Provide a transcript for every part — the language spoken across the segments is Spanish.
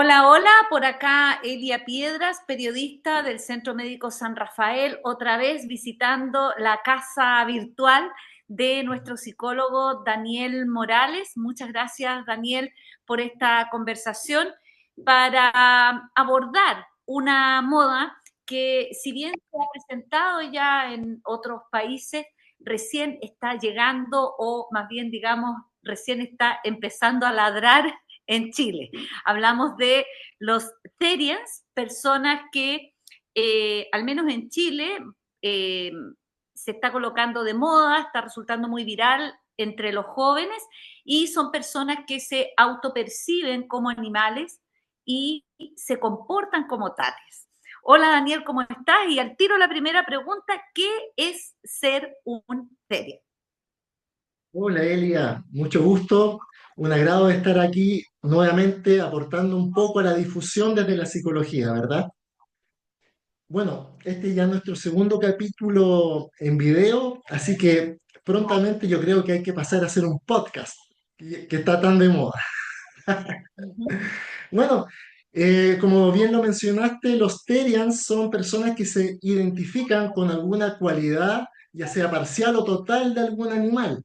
Hola, hola, por acá Elia Piedras, periodista del Centro Médico San Rafael, otra vez visitando la casa virtual de nuestro psicólogo Daniel Morales. Muchas gracias, Daniel, por esta conversación para abordar una moda que, si bien se ha presentado ya en otros países, recién está llegando o más bien, digamos, recién está empezando a ladrar en Chile. Hablamos de los Therians, personas que, al menos en Chile, eh, se está colocando de moda, está resultando muy viral entre los jóvenes y son personas que se autoperciben como animales y se comportan como tales. Hola Daniel, ¿cómo estás? Y al tiro la primera pregunta, ¿qué es ser un Therian? Hola Elia, mucho gusto, un agrado estar aquí nuevamente aportando un poco a la difusión desde la psicología, ¿verdad? Bueno, este ya es nuestro segundo capítulo en video, así que prontamente yo creo que hay que pasar a hacer un podcast, que está tan de moda. Bueno, como bien lo mencionaste, los Terians son personas que se identifican con alguna cualidad, ya sea parcial o total, de algún animal.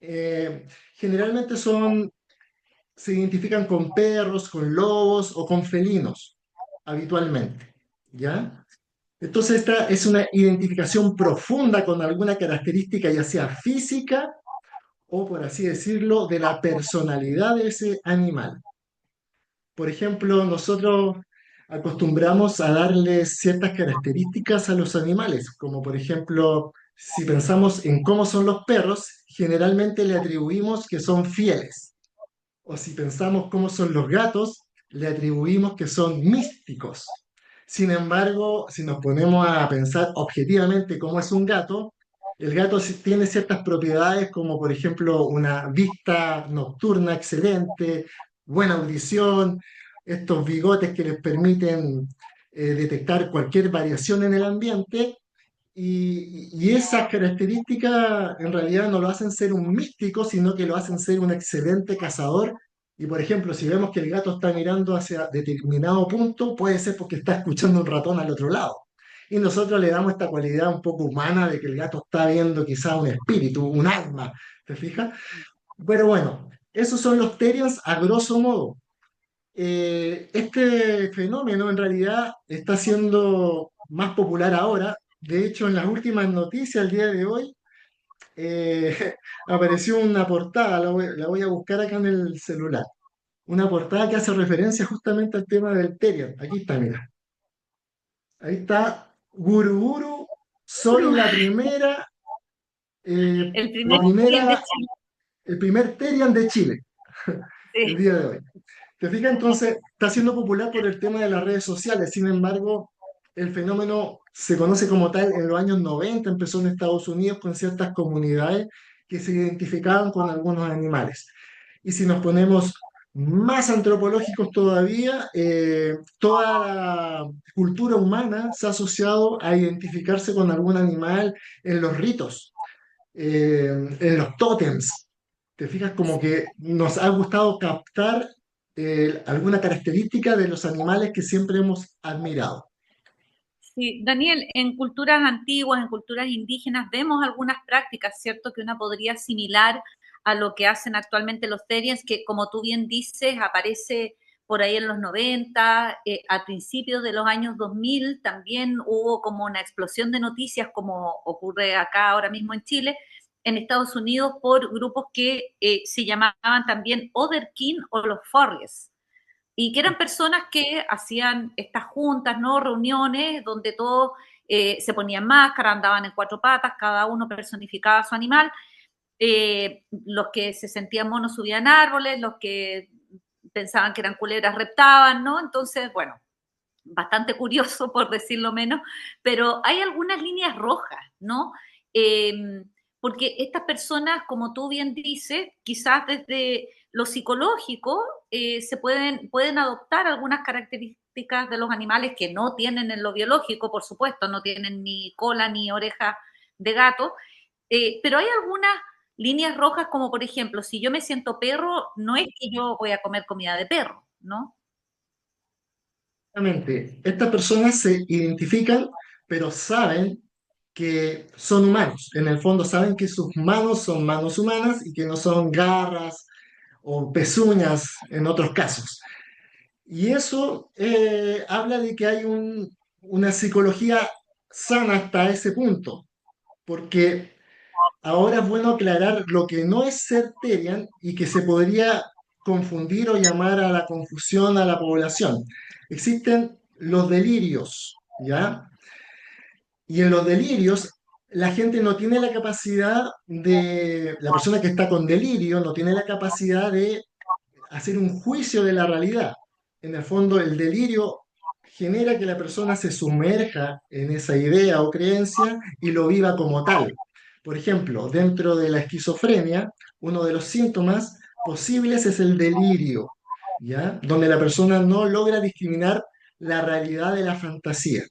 Eh, Generalmente se identifican con perros, con lobos o con felinos, habitualmente, ¿ya? Entonces esta es una identificación profunda con alguna característica, ya sea física o, por así decirlo, de la personalidad de ese animal. Por ejemplo, nosotros acostumbramos a darle ciertas características a los animales, como por ejemplo, si pensamos en cómo son los perros, generalmente le atribuimos que son fieles. O si pensamos cómo son los gatos, le atribuimos que son místicos. Sin embargo, si nos ponemos a pensar objetivamente cómo es un gato, el gato sí tiene ciertas propiedades como por ejemplo una vista nocturna excelente, buena audición, estos bigotes que les permiten detectar cualquier variación en el ambiente y esas características en realidad no lo hacen ser un místico, sino que lo hacen ser un excelente cazador. Y por ejemplo, si vemos que el gato está mirando hacia determinado punto, puede ser porque está escuchando un ratón al otro lado. Y nosotros le damos esta cualidad un poco humana de que el gato está viendo quizá un espíritu, un alma, ¿te fijas? Pero bueno, esos son los Therians a grosso modo. Este fenómeno en realidad está siendo más popular ahora. De hecho, en las últimas noticias el día de hoy apareció una portada, la voy a buscar acá en el celular. Una portada que hace referencia justamente al tema del Terian. Aquí está, mira. Ahí está. Guruguru, soy El la primer Therian de primera, Chile. el primer Terian de Chile el Sí. día de hoy. ¿Te fijas? Entonces, está siendo popular por el tema de las redes sociales. Sin embargo, el fenómeno se conoce como tal en los años 90, empezó en Estados Unidos con ciertas comunidades que se identificaban con algunos animales. Y si nos ponemos más antropológicos todavía, toda la cultura humana se ha asociado a identificarse con algún animal en los ritos, en los tótems. ¿Te fijas? Como que nos ha gustado captar alguna característica de los animales que siempre hemos admirado. Sí, Daniel, en culturas antiguas, en culturas indígenas, vemos algunas prácticas, ¿cierto?, que una podría asimilar a lo que hacen actualmente los Therians, que como tú bien dices, aparece por ahí en los 90, a principios de los años 2000 también hubo como una explosión de noticias, como ocurre acá ahora mismo en Chile, en Estados Unidos, por grupos que se llamaban también Otherkin o los Forres y que eran personas que hacían estas juntas, ¿no? Reuniones donde todos se ponían máscara, andaban en cuatro patas, cada uno personificaba a su animal. Los que se sentían monos subían árboles, los que pensaban que eran culebras reptaban, ¿no? Entonces, bueno, bastante curioso por decirlo menos, pero hay algunas líneas rojas, ¿no? Porque estas personas, como tú bien dices, quizás desde lo psicológico se pueden adoptar algunas características de los animales que no tienen en lo biológico, por supuesto, no tienen ni cola ni oreja de gato, pero hay algunas líneas rojas como por ejemplo, si yo me siento perro, no es que yo voy a comer comida de perro, ¿no? Exactamente. Estas personas se identifican, pero saben que son humanos. En el fondo saben que sus manos son manos humanas y que no son garras o pezuñas en otros casos. Y eso habla de que hay una psicología sana hasta ese punto, porque ahora es bueno aclarar lo que no es ser Terian y que se podría confundir o llamar a la confusión a la población. Existen los delirios, ¿ya? Y en los delirios la gente no tiene la capacidad la persona que está con delirio no tiene la capacidad de hacer un juicio de la realidad. En el fondo, el delirio genera que la persona se sumerja en esa idea o creencia y lo viva como tal. Por ejemplo, dentro de la esquizofrenia, uno de los síntomas posibles es el delirio, ¿ya? Donde la persona no logra discriminar la realidad de la fantasía.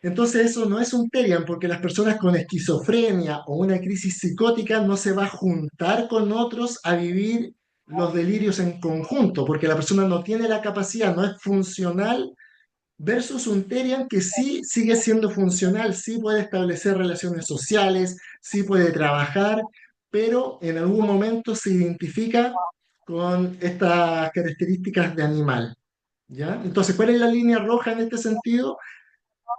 Entonces eso no es un Terian porque las personas con esquizofrenia o una crisis psicótica no se va a juntar con otros a vivir los delirios en conjunto, porque la persona no tiene la capacidad, no es funcional versus un Terian que sí sigue siendo funcional, sí puede establecer relaciones sociales, sí puede trabajar, pero en algún momento se identifica con estas características de animal, ¿ya? Entonces, ¿cuál es la línea roja en este sentido?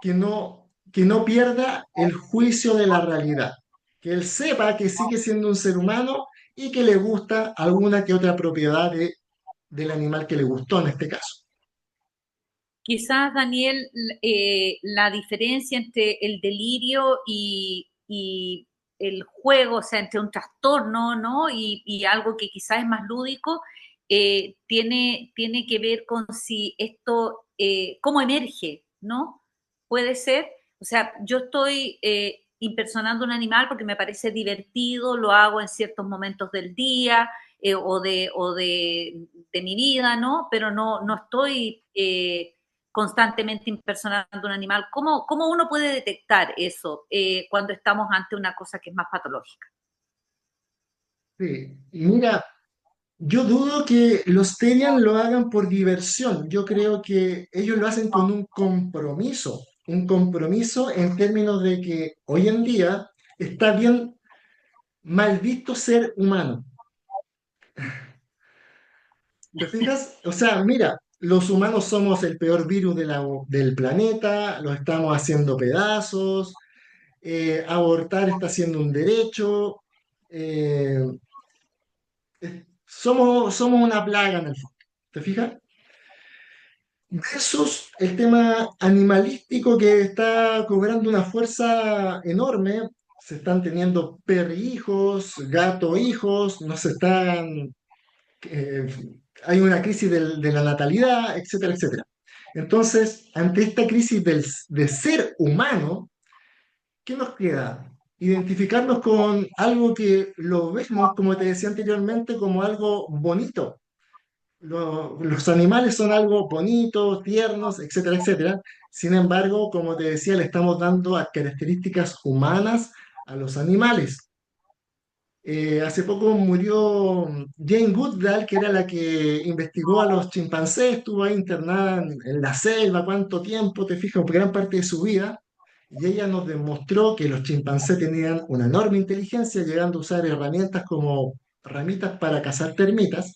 Que no pierda el juicio de la realidad, que él sepa que sigue siendo un ser humano y que le gusta alguna que otra propiedad del animal que le gustó en este caso. Quizás, Daniel, la diferencia entre el delirio y el juego, o sea, entre un trastorno, ¿no? Y algo que quizás es más lúdico, tiene que ver con si esto, cómo emerge, ¿no? Puede ser, o sea, yo estoy impersonando un animal porque me parece divertido, lo hago en ciertos momentos del día de mi vida, ¿no? Pero no estoy constantemente impersonando un animal. ¿Cómo uno puede detectar eso cuando estamos ante una cosa que es más patológica? Sí, y mira, yo dudo que los Terian lo hagan por diversión. Yo creo que ellos lo hacen con un compromiso en términos de que hoy en día está bien mal visto ser humano. ¿Te fijas? O sea, mira, los humanos somos el peor virus del planeta, lo estamos haciendo pedazos, abortar está siendo un derecho, eh, somos una plaga en el fondo. ¿Te fijas? Versus el tema animalístico que está cobrando una fuerza enorme. Se están teniendo perrijos, gato hijos, no se están eh, hay una crisis de la natalidad, etcétera, etcétera. Entonces, ante esta crisis de ser humano, ¿qué nos queda? Identificarnos con algo que lo vemos, como te decía anteriormente, como algo bonito. Los animales son algo bonito, tiernos, etcétera, etcétera. Sin embargo, como te decía, le estamos dando a características humanas a los animales. Hace poco murió Jane Goodall, que era la que investigó a los chimpancés, estuvo ahí internada en la selva, cuánto tiempo, te fijas, gran parte de su vida, y ella nos demostró que los chimpancés tenían una enorme inteligencia, llegando a usar herramientas como ramitas para cazar termitas,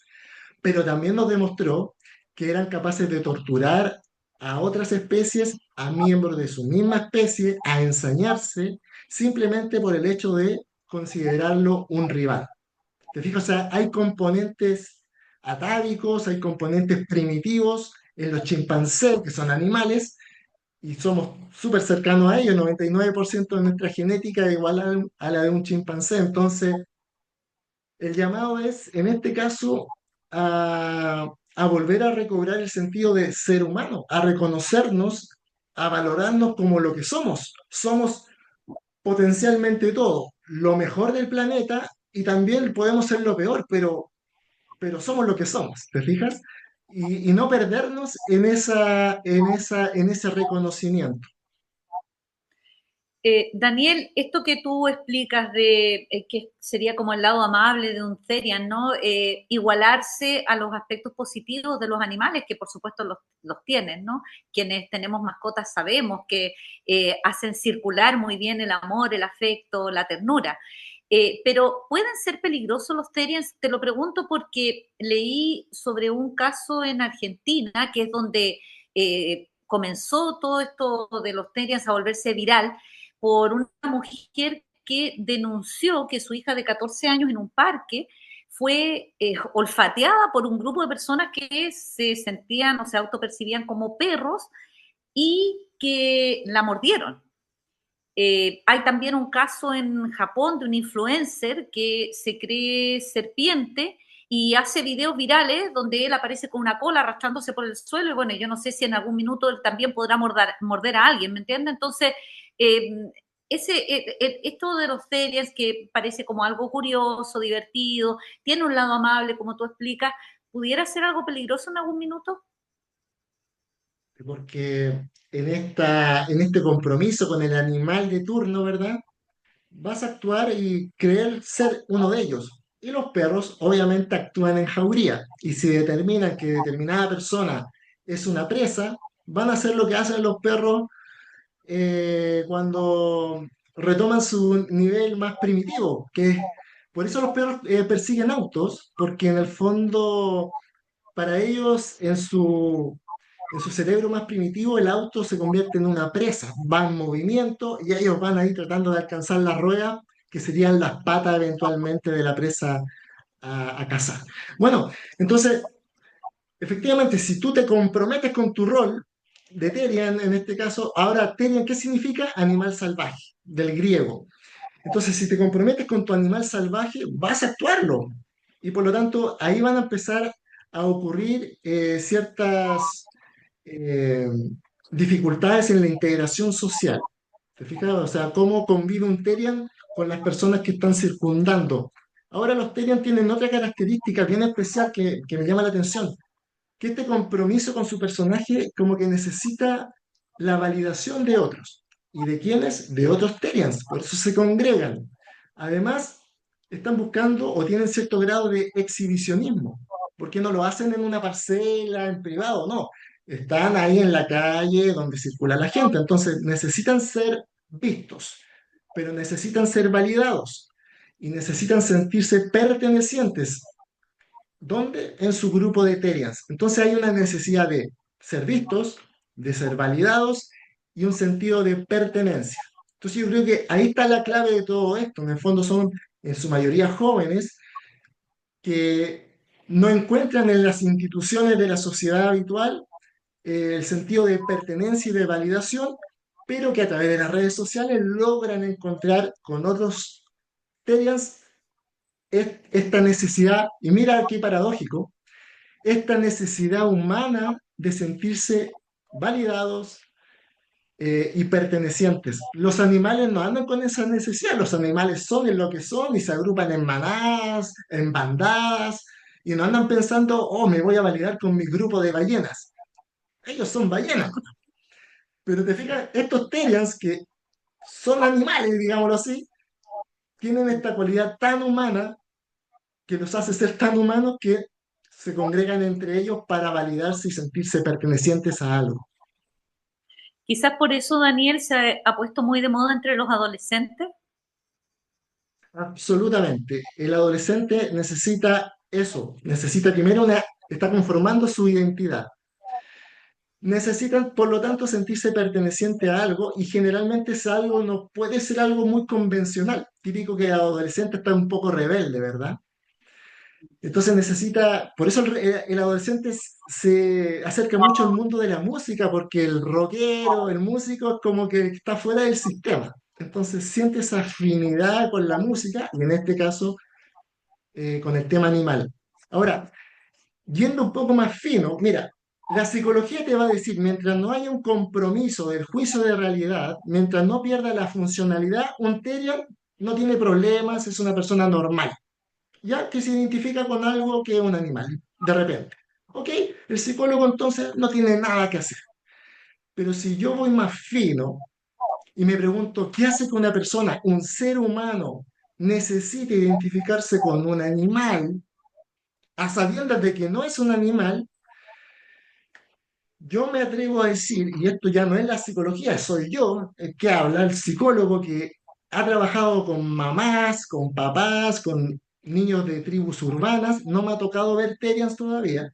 pero también nos demostró que eran capaces de torturar a otras especies, a miembros de su misma especie, a ensañarse, simplemente por el hecho de considerarlo un rival. ¿Te fijas? O sea, hay componentes atávicos, hay componentes primitivos en los chimpancés, que son animales, y somos súper cercanos a ellos, 99% de nuestra genética es igual a la de un chimpancé. Entonces, el llamado es, en este caso, a volver a recobrar el sentido de ser humano, a reconocernos, a valorarnos como lo que somos. Somos potencialmente todo, lo mejor del planeta y también podemos ser lo peor, pero somos lo que somos, ¿te fijas? Y no perdernos en ese reconocimiento. Daniel, esto que tú explicas de que sería como el lado amable de un Therian, ¿no? Igualarse a los aspectos positivos de los animales, que por supuesto los tienen, ¿no? Quienes tenemos mascotas sabemos que hacen circular muy bien el amor, el afecto, la ternura. Pero ¿pueden ser peligrosos los Therians? Te lo pregunto porque leí sobre un caso en Argentina, que es donde comenzó todo esto de los Therians a volverse viral por una mujer que denunció que su hija de 14 años en un parque fue olfateada por un grupo de personas que se sentían o se autopercibían como perros y que la mordieron. Hay también un caso en Japón de un influencer que se cree serpiente y hace videos virales donde él aparece con una cola arrastrándose por el suelo y bueno, yo no sé si en algún minuto él también podrá morder a alguien, ¿me entiendes? Entonces, eh, esto de los series que parece como algo curioso, divertido, tiene un lado amable, como tú explicas, ¿pudiera ser algo peligroso en algún minuto? Porque en este compromiso con el animal de turno, ¿verdad? Vas a actuar y creer ser uno de ellos. Y los perros obviamente actúan en jauría. Y si determinan que determinada persona es una presa, van a hacer lo que hacen los perros cuando retoman su nivel más primitivo, que es, por eso los perros persiguen autos, porque en el fondo para ellos en su cerebro más primitivo el auto se convierte en una presa, va en movimiento y ellos van ahí tratando de alcanzar la rueda, que serían las patas eventualmente de la presa a cazar. Bueno, entonces efectivamente, si tú te comprometes con tu rol de Terian, en este caso, ahora Terian, ¿qué significa? Animal salvaje, del griego. Entonces, si te comprometes con tu animal salvaje, vas a actuarlo. Y por lo tanto, ahí van a empezar a ocurrir ciertas eh, dificultades en la integración social. ¿Te fijas? O sea, cómo convive un Terian con las personas que están circundando. Ahora los Terian tienen otra característica bien especial que me llama la atención, que este compromiso con su personaje como que necesita la validación de otros. ¿Y de quiénes? De otros Terians, por eso se congregan. Además, están buscando o tienen cierto grado de exhibicionismo, porque no lo hacen en una parcela, en privado, no. Están ahí en la calle donde circula la gente, entonces necesitan ser vistos, pero necesitan ser validados y necesitan sentirse pertenecientes. ¿Dónde? En su grupo de Terians. Entonces hay una necesidad de ser vistos, de ser validados y un sentido de pertenencia. Entonces yo creo que ahí está la clave de todo esto. En el fondo son en su mayoría jóvenes que no encuentran en las instituciones de la sociedad habitual el sentido de pertenencia y de validación, pero que a través de las redes sociales logran encontrar con otros Terians esta necesidad, y mira qué paradójico, esta necesidad humana de sentirse validados y pertenecientes. Los animales no andan con esa necesidad, los animales son en lo que son y se agrupan en manadas, en bandadas, y no andan pensando, oh, me voy a validar con mi grupo de ballenas. Ellos son ballenas. Pero te fijas, estos terians que son animales, digámoslo así, tienen esta cualidad tan humana que los hace ser tan humanos que se congregan entre ellos para validarse y sentirse pertenecientes a algo. Quizás por eso Daniel se ha puesto muy de moda entre los adolescentes. Absolutamente. El adolescente necesita eso, necesita primero está conformando su identidad. Necesitan, por lo tanto, sentirse perteneciente a algo y generalmente ese algo no puede ser algo muy convencional. Típico que el adolescente está un poco rebelde, ¿verdad? Entonces necesita, por eso el adolescente se acerca mucho al mundo de la música, porque el rockero, el músico es como que está fuera del sistema. Entonces siente esa afinidad con la música y en este caso con el tema animal. Ahora, yendo un poco más fino, mira, la psicología te va a decir, mientras no haya un compromiso del juicio de realidad, mientras no pierda la funcionalidad, un Terian no tiene problemas, es una persona normal ya que se identifica con algo que es un animal, de repente. ¿Ok? El psicólogo entonces no tiene nada que hacer. Pero si yo voy más fino Y me pregunto, ¿qué hace que una persona, un ser humano, necesite identificarse con un animal a sabiendas de que no es un animal? Yo me atrevo a decir, y esto ya no es la psicología, soy yo el que habla, el psicólogo que ha trabajado con mamás, con papás, con niños de tribus urbanas. No me ha tocado ver Terians todavía.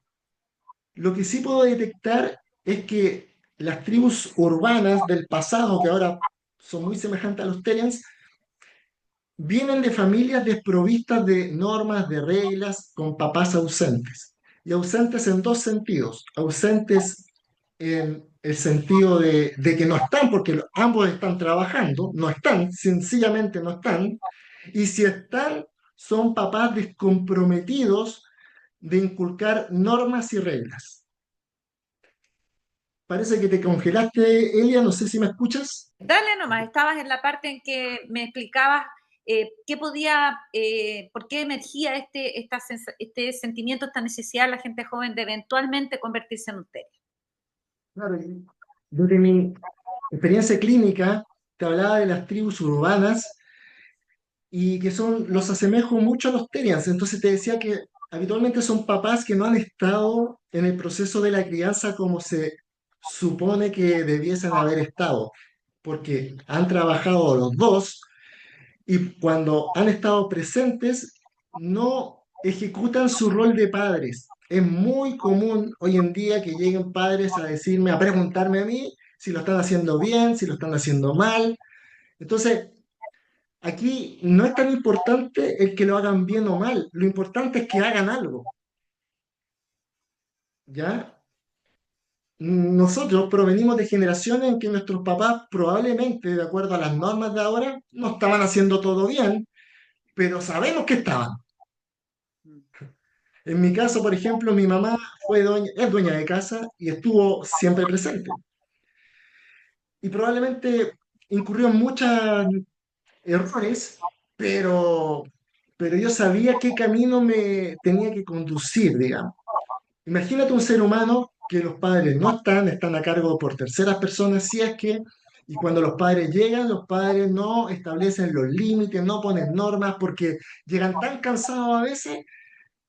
Lo que sí puedo detectar es que las tribus urbanas del pasado, que ahora son muy semejantes a los Terians, vienen de familias desprovistas de normas, de reglas, con papás ausentes. Y ausentes en dos sentidos. Ausentes en el sentido de que no están, porque ambos están trabajando, no están, sencillamente no están. Y si están, son papás descomprometidos de inculcar normas y reglas. Parece que te congelaste, Elia, no sé si me escuchas. Dale nomás, estabas en la parte en que me explicabas qué podía, por qué emergía este sentimiento, esta necesidad de la gente joven de eventualmente convertirse en un TER. Claro, y desde mi experiencia clínica, te hablaba de las tribus urbanas y que son, los asemejo mucho a los Terians. Entonces te decía que habitualmente son papás que no han estado en el proceso de la crianza como se supone que debiesen haber estado, porque han trabajado los dos y cuando han estado presentes no ejecutan su rol de padres. Es muy común hoy en día que lleguen padres a decirme, a preguntarme a mí si lo están haciendo bien, si lo están haciendo mal. Entonces, aquí no es tan importante el que lo hagan bien o mal, lo importante es que hagan algo, ¿ya? Nosotros provenimos de generaciones en que nuestros papás probablemente, de acuerdo a las normas de ahora, no estaban haciendo todo bien, pero sabemos que estaban. En mi caso, por ejemplo, mi mamá es dueña de casa y estuvo siempre presente. Y probablemente incurrió en muchos errores, pero, pero yo sabía qué camino me tenía que conducir, digamos. Imagínate un ser humano que los padres no están, están a cargo por terceras personas, si es que, y cuando los padres llegan, los padres no establecen los límites, no ponen normas, porque llegan tan cansados a veces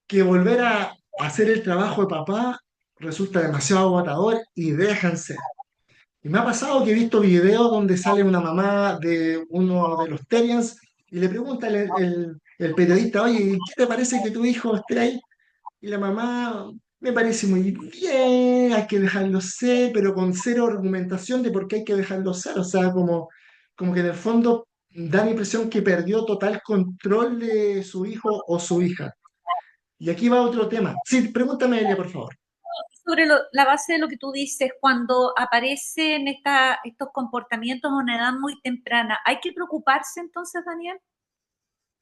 que volver a hacer el trabajo de papá resulta demasiado agotador y déjanse. Y me ha pasado que he visto videos donde sale una mamá de uno de los Terians y le pregunta el periodista, oye, ¿qué te parece que tu hijo esté ahí? Y la mamá, me parece muy bien, hay que dejarlo ser, pero con cero argumentación de por qué hay que dejarlo ser. O sea, como que en el fondo da la impresión que perdió total control de su hijo o su hija. Y aquí va otro tema. Sí, pregúntame, Elia, por favor. Sobre la base de lo que tú dices, cuando aparecen estos comportamientos a una edad muy temprana, ¿hay que preocuparse entonces, Daniel,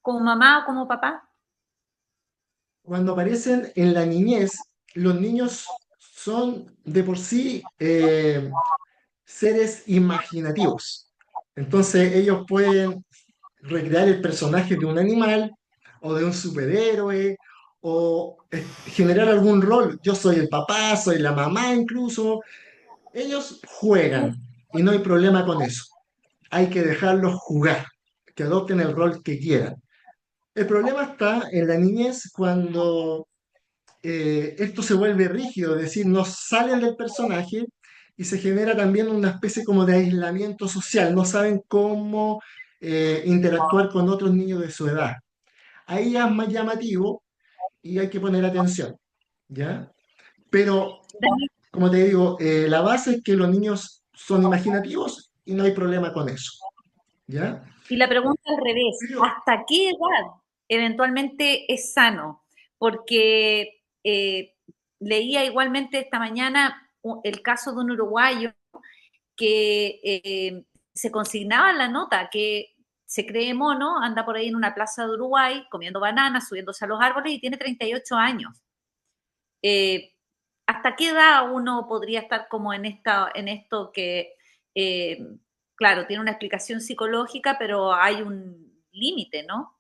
como mamá o como papá? Cuando aparecen en la niñez, los niños son de por sí seres imaginativos. Entonces ellos pueden recrear el personaje de un animal o de un superhéroe o generar algún rol. Yo soy el papá, soy la mamá incluso. Ellos juegan y no hay problema con eso. Hay que dejarlos jugar, que adopten el rol que quieran. El problema está en la niñez cuando esto se vuelve rígido, es decir, no salen del personaje y se genera también una especie como de aislamiento social, no saben cómo interactuar con otros niños de su edad. Ahí ya es más llamativo y hay que poner atención, ¿ya? Pero, Daniel, como te digo, la base es que los niños son imaginativos y no hay problema con eso, ¿ya? y la pregunta al revés, Pero ¿hasta qué edad eventualmente es sano? Porque leía igualmente esta mañana el caso de un uruguayo que se consignaba en la nota que se cree mono, anda por ahí en una plaza de Uruguay comiendo bananas, subiéndose a los árboles y tiene 38 años. Eh, ¿Hasta qué edad uno podría estar como en esto que, eh, claro, tiene una explicación psicológica, pero hay un límite, ¿no?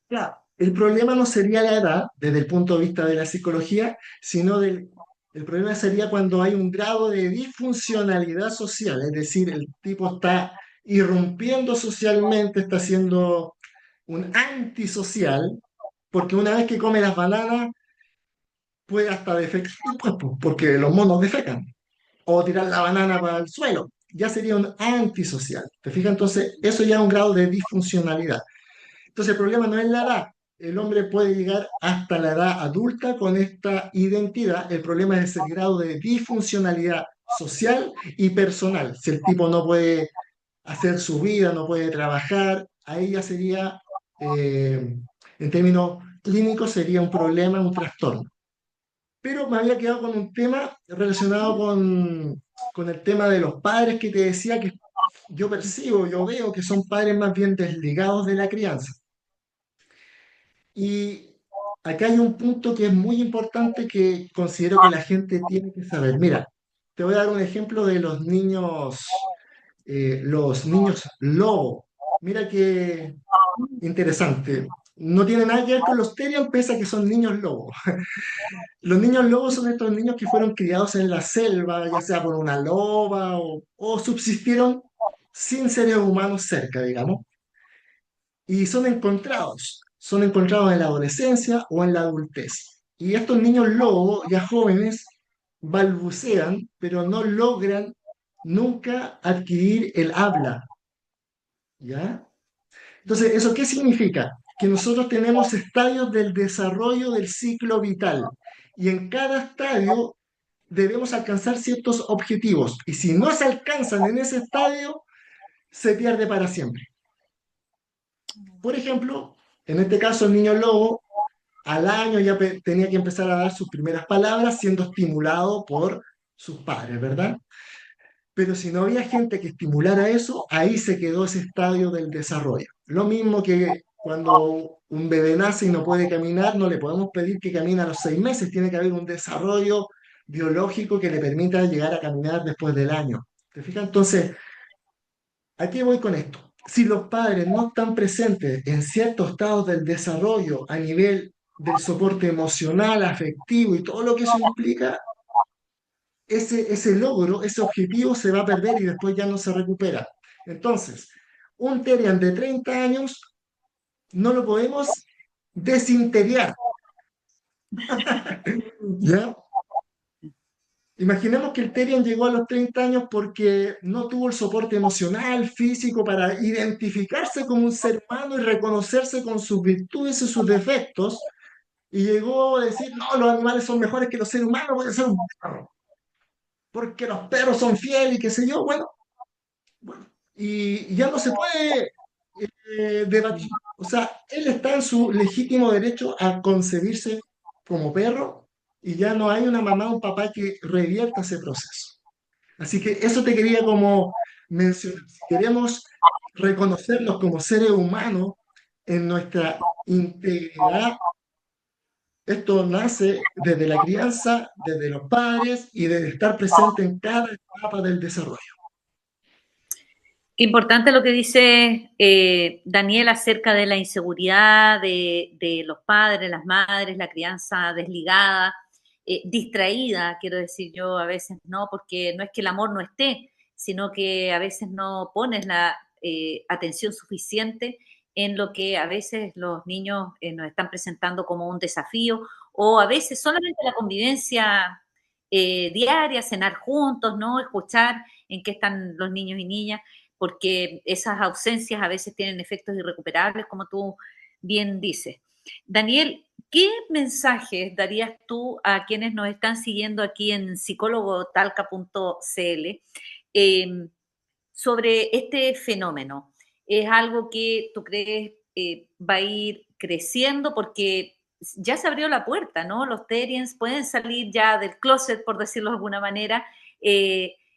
claro, el problema no sería la edad desde el punto de vista de la psicología, sino del El problema sería cuando hay un grado de disfuncionalidad social, es decir, el tipo está irrumpiendo socialmente, está siendo un antisocial, porque una vez que come las bananas puede hasta defecar después, porque los monos defecan, o tirar la banana para el suelo. Ya sería un antisocial. ¿Te fijas? Entonces, eso ya es un grado de disfuncionalidad. Entonces, el problema no es la edad. El hombre puede llegar hasta la edad adulta con esta identidad. El problema es el grado de disfuncionalidad social y personal. Si el tipo no puede hacer su vida, no puede trabajar, ahí ya sería, en términos clínicos, sería un problema, un trastorno. Pero me había quedado con un tema relacionado con el tema de los padres que te decía que yo percibo, yo veo que son padres más bien desligados de la crianza. Y acá hay un punto que es muy importante que considero que la gente tiene que saber. Mira, te voy a dar un ejemplo de los niños lobo. Mira qué interesante. No tiene nada que ver con los terios, pese a que son niños lobo. Los niños lobos son estos niños que fueron criados en la selva, ya sea por una loba o subsistieron sin seres humanos cerca, digamos, y son encontrados en la adolescencia o en la adultez. Y estos niños lobos, ya jóvenes, balbucean, pero no logran nunca adquirir el habla, ¿ya? Entonces, ¿eso qué significa? Que nosotros tenemos estadios del desarrollo del ciclo vital y en cada estadio debemos alcanzar ciertos objetivos y si no se alcanzan en ese estadio, se pierde para siempre. Por ejemplo, en este caso el niño lobo al año ya tenía que empezar a dar sus primeras palabras siendo estimulado por sus padres, ¿verdad? Pero si no había gente que estimulara eso, ahí se quedó ese estadio del desarrollo. Lo mismo que cuando un bebé nace y no puede caminar, no le podemos pedir que camine a los 6 meses, tiene que haber un desarrollo biológico que le permita llegar a caminar después del año. ¿Te fijas? Entonces, ¿a qué voy con esto? Si los padres no están presentes en ciertos estados del desarrollo a nivel del soporte emocional, afectivo y todo lo que eso implica, ese logro, ese objetivo se va a perder y después ya no se recupera. Entonces, un Terian de 30 años no lo podemos desinteriar, ¿ya? Imaginemos que el Terian llegó a los 30 años porque no tuvo el soporte emocional, físico para identificarse como un ser humano y reconocerse con sus virtudes y sus defectos, y llegó a decir, no, los animales son mejores que los seres humanos, voy a ser un perro, porque los perros son fieles y qué sé yo, bueno, bueno, y ya no se puede debatir. O sea, él está en su legítimo derecho a concebirse como perro y ya no hay una mamá o un papá que revierta ese proceso. Así que eso te quería como mencionar. Si queremos reconocernos como seres humanos en nuestra integridad, esto nace desde la crianza, desde los padres y desde estar presente en cada etapa del desarrollo. Importante lo que dice Daniel acerca de la inseguridad de los padres, las madres, la crianza desligada, distraída, quiero decir yo a veces, ¿no? Porque no es que el amor no esté, sino que a veces no pones la atención suficiente en lo que a veces los niños nos están presentando como un desafío, o a veces solamente la convivencia diaria, cenar juntos, ¿no? Escuchar en qué están los niños y niñas porque esas ausencias a veces tienen efectos irrecuperables, como tú bien dices. Daniel, ¿qué mensajes darías tú a quienes nos están siguiendo aquí en psicólogotalca.cl sobre este fenómeno? ¿Es algo que tú crees va a ir creciendo? Porque ya se abrió la puerta, ¿no? Los Terians pueden salir ya del closet, por decirlo de alguna manera,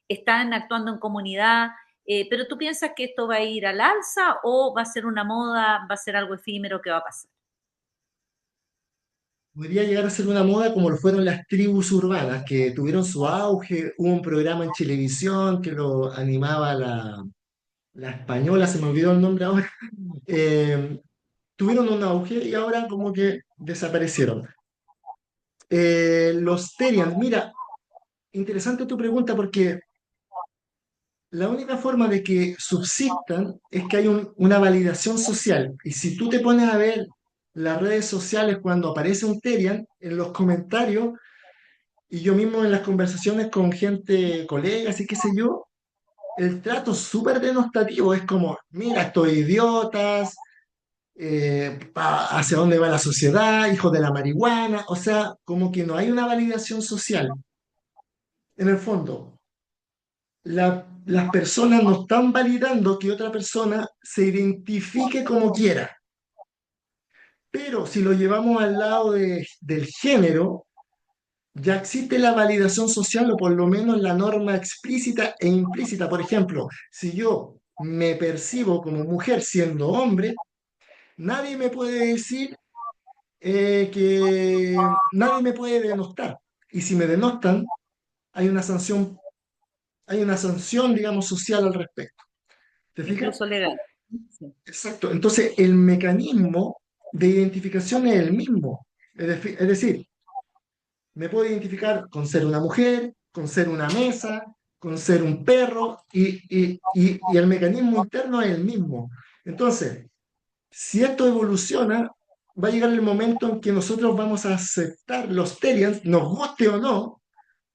están actuando en comunidad, pero ¿tú piensas que esto va a ir al alza o va a ser una moda, va a ser algo efímero que va a pasar? Podría llegar a ser una moda como lo fueron las tribus urbanas, que tuvieron su auge. Hubo un programa en televisión que lo animaba la española, se me olvidó el nombre ahora. Eh, Tuvieron un auge y ahora como que desaparecieron. Los Terians, mira. interesante tu pregunta porque la única forma de que subsistan es que hay una validación social. Y si tú te pones a ver las redes sociales cuando aparece un Terian, en los comentarios, y yo mismo en las conversaciones con gente, colegas y qué sé yo, el trato es súper denostativo. Es como, mira, estos idiotas, hacia dónde va la sociedad, hijos de la marihuana. O sea, como que no hay una validación social. En el fondo, las personas no están validando que otra persona se identifique como quiera. Pero si lo llevamos al lado del género, ya existe la validación social o por lo menos la norma explícita e implícita. Por ejemplo, si yo me percibo como mujer siendo hombre, nadie me puede decir que nadie me puede denostar. Y si me denostan, hay una sanción, digamos, social al respecto. ¿Te fijas? incluso legal. Sí. Exacto. Entonces, el mecanismo de identificación es el mismo. Es decir, me puedo identificar con ser una mujer, con ser una mesa, con ser un perro, y el mecanismo interno es el mismo. Entonces, si esto evoluciona, va a llegar el momento en que nosotros vamos a aceptar los Terians, nos guste o no,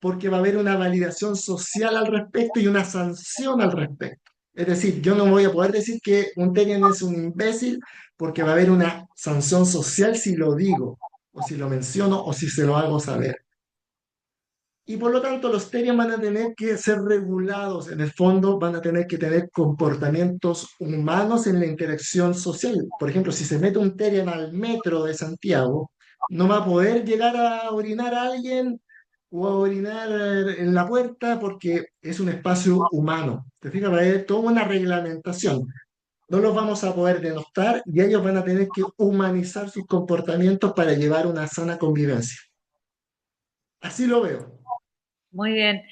porque va a haber una validación social al respecto y una sanción al respecto. Es decir, yo no voy a poder decir que un Terian es un imbécil porque va a haber una sanción social si lo digo, o si lo menciono, o si se lo hago saber. Y por lo tanto, los Terian van a tener que ser regulados, en el fondo van a tener que tener comportamientos humanos en la interacción social. Por ejemplo, si se mete un Terian al metro de Santiago, no va a poder llegar a orinar a alguien o a orinar en la puerta porque es un espacio humano. ¿Te fijas? Va a haber toda una reglamentación. No los vamos a poder denostar y ellos van a tener que humanizar sus comportamientos para llevar una sana convivencia. Así lo veo. Muy bien.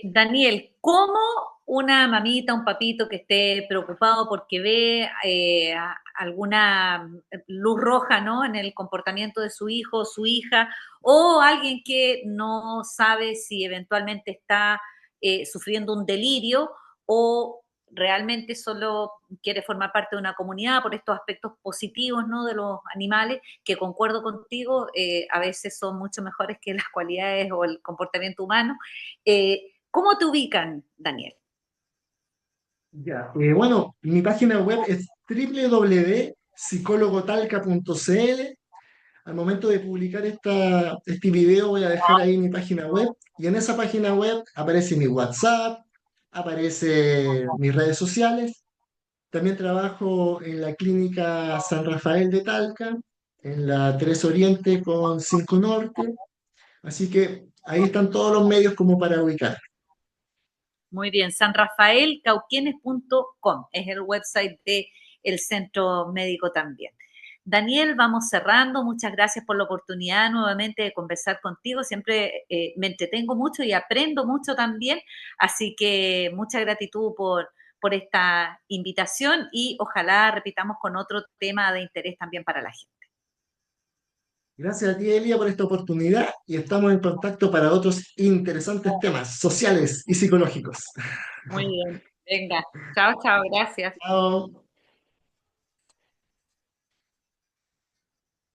Daniel, ¿cómo una mamita, un papito que esté preocupado porque ve alguna luz roja, ¿no? En el comportamiento de su hijo o su hija, o alguien que no sabe si eventualmente está sufriendo un delirio o realmente solo quiere formar parte de una comunidad por estos aspectos positivos, ¿no? De los animales, que concuerdo contigo, a veces son mucho mejores que las cualidades o el comportamiento humano. ¿Cómo te ubican, Daniel? Ya, bueno, mi página web es www.psicólogotalca.cl. Al momento de publicar este video voy a dejar ahí mi página web y en esa página web aparece mi WhatsApp, aparece mis redes sociales. También trabajo en la clínica San Rafael de Talca, en la 3 Oriente con 5 Norte. Así que ahí están todos los medios como para ubicar. Muy bien, sanrafaelcauquienes.com es el website del centro médico también. Daniel, vamos cerrando. Muchas gracias por la oportunidad nuevamente de conversar contigo. Siempre me entretengo mucho y aprendo mucho también. Así que mucha gratitud por esta invitación y ojalá repitamos con otro tema de interés también para la gente. Gracias a ti, Elia, por esta oportunidad y estamos en contacto para otros interesantes temas sociales y psicológicos. Muy bien, venga. Chao, chao, gracias. Chao.